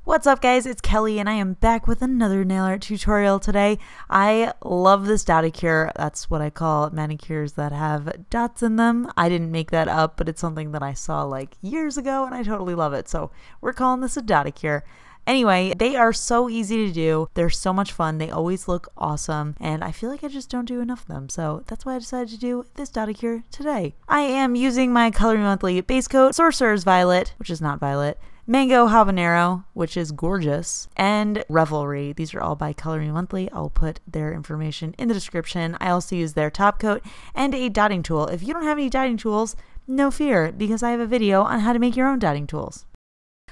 What's up guys, it's Kelly and I am back with another nail art tutorial today. I love this dotticure. That's what I call manicures that have dots in them. I didn't make that up, but it's something that I saw like years ago and I totally love it. So we're calling this a dotticure. Anyway, they are so easy to do. They're so much fun. They always look awesome. And I feel like I just don't do enough of them. So that's why I decided to do this dotticure today. I am using my Color Me Monthly base coat, Sorcerer's Violet, which is not violet, Mango Habanero, which is gorgeous, and Revelry. These are all by Color Me Monthly. I'll put their information in the description. I also use their top coat and a dotting tool. If you don't have any dotting tools, no fear, because I have a video on how to make your own dotting tools.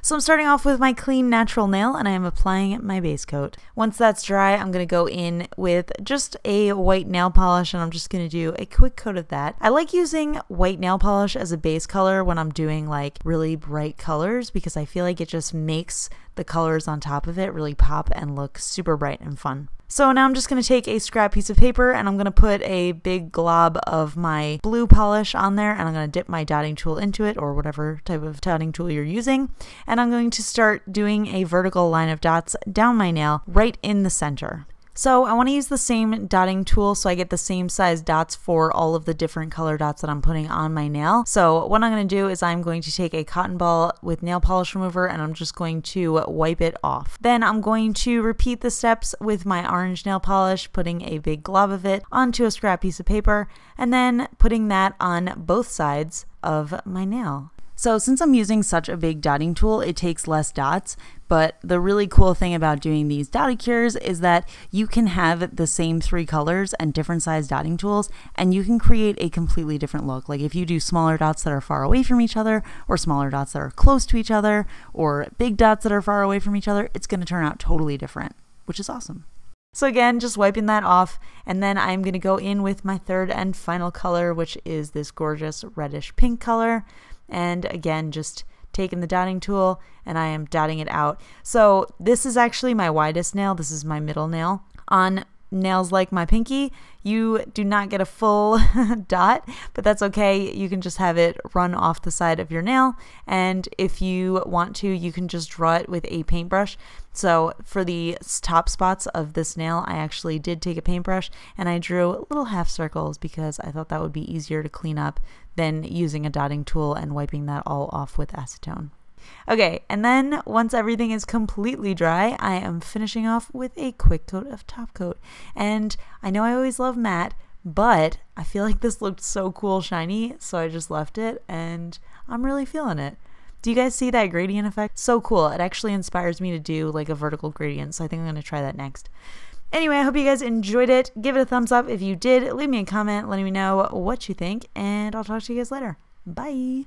So I'm starting off with my clean natural nail and I am applying my base coat. Once that's dry, I'm going to go in with just a white nail polish and I'm just going to do a quick coat of that. I like using white nail polish as a base color when I'm doing like really bright colors because I feel like it just makes the colors on top of it really pop and look super bright and fun. So now I'm just going to take a scrap piece of paper and I'm going to put a big glob of my blue polish on there and I'm going to dip my dotting tool into it or whatever type of dotting tool you're using, and I'm going to start doing a vertical line of dots down my nail right in the center. So I want to use the same dotting tool so I get the same size dots for all of the different color dots that I'm putting on my nail. So what I'm going to do is I'm going to take a cotton ball with nail polish remover and I'm just going to wipe it off. Then I'm going to repeat the steps with my orange nail polish, putting a big glob of it onto a scrap piece of paper and then putting that on both sides of my nail. So since I'm using such a big dotting tool, it takes less dots, but the really cool thing about doing these dotticures is that you can have the same three colors and different size dotting tools, and you can create a completely different look. Like if you do smaller dots that are far away from each other, or smaller dots that are close to each other, or big dots that are far away from each other, it's going to turn out totally different, which is awesome. So again, just wiping that off, and then I'm going to go in with my third and final color, which is this gorgeous reddish pink color. And again, just taking the dotting tool and I am dotting it out. So this is actually my widest nail. This is my middle nail. On nails like my pinky, you do not get a full dot, but that's okay. You can just have it run off the side of your nail. And if you want to, you can just draw it with a paintbrush. So for the top spots of this nail, I actually did take a paintbrush and I drew little half circles because I thought that would be easier to clean up than using a dotting tool and wiping that all off with acetone. Okay, and then once everything is completely dry, I am finishing off with a quick coat of top coat. And I know I always love matte, but I feel like this looked so cool shiny, so I just left it and I'm really feeling it. Do you guys see that gradient effect? So cool. It actually inspires me to do like a vertical gradient, so I think I'm going to try that next. Anyway, I hope you guys enjoyed it. Give it a thumbs up if you did. Leave me a comment letting me know what you think, and I'll talk to you guys later. Bye!